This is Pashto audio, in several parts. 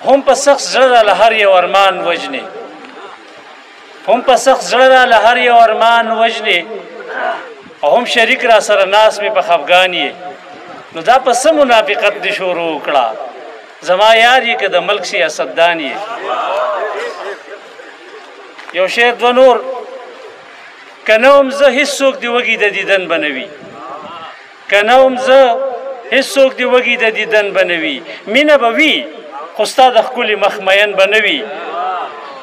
هم په سخت زړه له هر یو ارمان وجني هم په سخت زړه له هر یو ارمان وجني او هم شریک را سره ناس می په خفګانی نو دا په سم منافقت دي شروع کړه زما یار یې که د ملک سیاستدان یې یو شعر دو نور که نه وم زه هېڅوک دې وږي د دیدن به نه وي که نه وم زه هېڅوک دې وږي د دیدن به نه وي مینه به وي خو ستا د ښکلي مخ مین به نه وي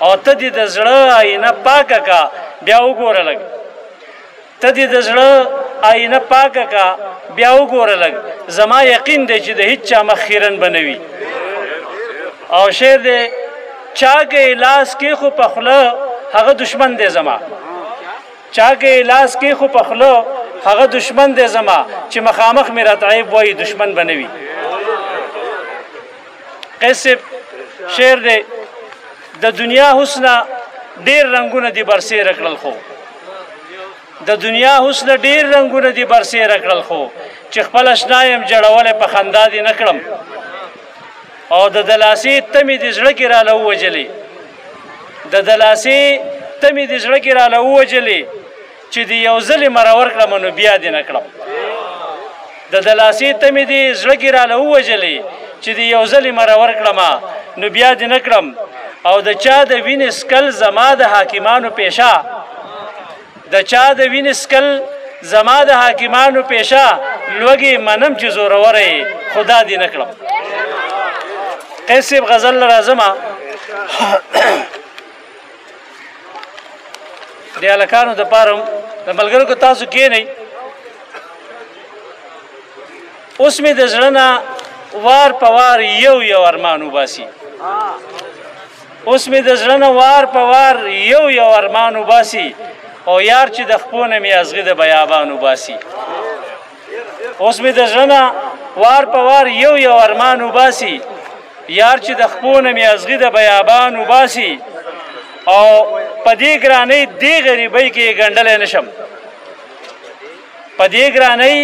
او ته دې د زړه آینه پاکه کا بیا وګوره لږ ته دې د زړه آینه پاکه کا بیا وګوره لږ زما یقین دی چې د هیڅ چا مخ خیرن به نه وي او شعر دی چا کې لاس کې خو په خوله هغه دشمن دی زما چا کې لاس کې خو په خوله هغه دشمن دی زما چې مخامخ مې راته عیب وایي دشمن به نه وي قیس شعر دی د دنیا حسنه ډېر رنګونه دي برسېره کړل خو د دنیا حسنه ډېر رنګونه دي برسېره کړل خو چې خپل اشنا یم جړولی په خندا دې نه کړم او د دلاسې تمې دې زړه کې راله ووجلې د دلاسې تمې دې زړه کې راله ووجلې چې د یو ځلې مرور کړم نو بیا دې نه کړم د دلاسې تمې دې زړه کې راله ووجلې چې د یو ځلې مرور کړم نو بیا دې نه کړم او د چا د وینې سکل زما د حاکمانو پیشه د چا د وینې سکل زما د حاکمانو پیشه لوږې منم چې زوروره یې خدا دې نه کړم قیس صاحب غزل راځمه د هلکانو دپاره د ملګرو که تاسو کښېنئ اوس مې د زړه نه وار په وار یو یو ارمان وباسي اوس مې د زړه نه وار په وار یو یو ارمان وباسي او یار چې د خپو نه مې ازغي د بیابان وباسي اوس مې د زړه نه وار په وار یو یو ارمان وباسي یار چې د خپو نه مې ازغي د بیابان وباسي او په دې ګرانۍ دې غریبۍ کې یې ګنډلی نه شم په دې ګرانۍ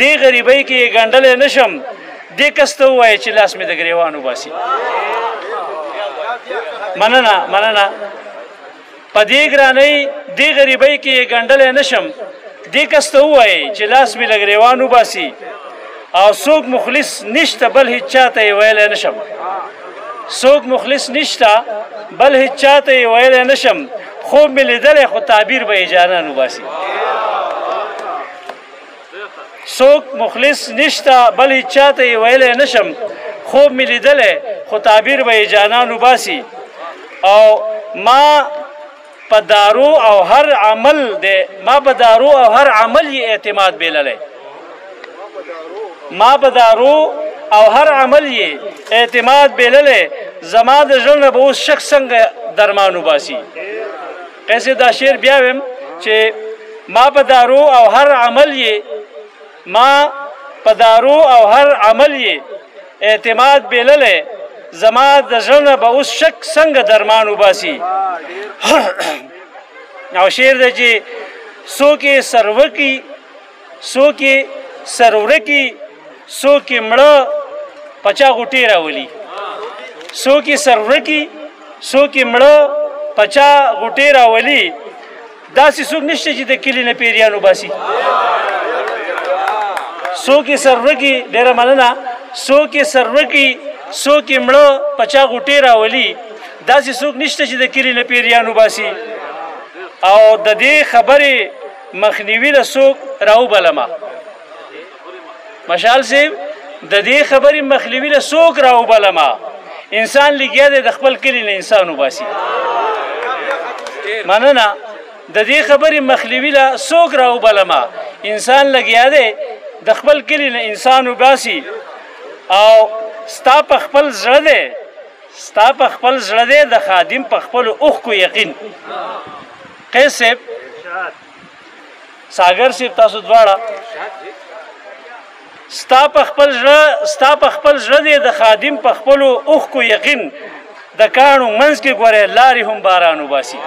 دې غریبۍ کې یې ګنډلی نه شم دې کس ته ووایه چې لاس مې د ګریوان وباسي مننه مننه په دې ګرانۍ دې غریبۍ کې یې ګنډلی نه شم دې کس ته ووایه چې لاس مې له ګریوان وباسي او څوک مخلص نشته بل هیڅ چاته یې ویلی نه شم څوک مخلص نشته بل هیڅ چاته یې ویلی نه شم خوب مې لیدلی خو تعبیر به یې جانان وباسي څوک مخلص نشته بل هیڅ چاته یې ویلی نه شم خوب مې لیدلی خو تعبیر به یې جانان وباسي او ما په دارو او هر عمل دی ما په دارو او هر عمل یې اعتماد بیللی ما په دارو او هر عمل یې اعتماد بیللی زما د زړه نه به اوس شک څنګه درمان وباسي قیس دا شعر بیا ویم چې ما په دارو او هر عمل یې ما په دارو او هر عمل یې اعتماد بیللی زما د زړه نه به اوس شک څنګه درمان وباسي او شعر دی چې څوک یې سروکي څوک یې سرورکي څوک یې مړه په چا غوټې راولي څوک یې سرورکي څوک یې مړه په چا غوټې راولي داسې څوک نشته چې د کلي نه پیریان وباسي څوک یې سرورکي ډېره مننه څوک یې سرورکي څوک یې مړه په چا غوټې راولي داسې څوک نشته چې د کلي نه پیریان وباسي او د دې خبرې مخنیوي له څوک راوبلمه مشال صاحب د دې خبرې مخنیوي له څوک راوبلمه انسان لګیا دی د خپل کلي نه انسان وباسي مننه د دې خبرې مخنیوي له څوک راوبلمه انسان لګیا دی د خپل کلي نه انسان وباسي او ستا په خپل زړه دی ستا په خپل زړه دی د خادم په خپلو اوښکو یقین قیس صاحب ساګر صاحب تاسو دواړه ستا په خپل زړه دی د خادم په خپلو اوښکو یقین د کاڼو منځ کې ګورې لارې هم باران وباسي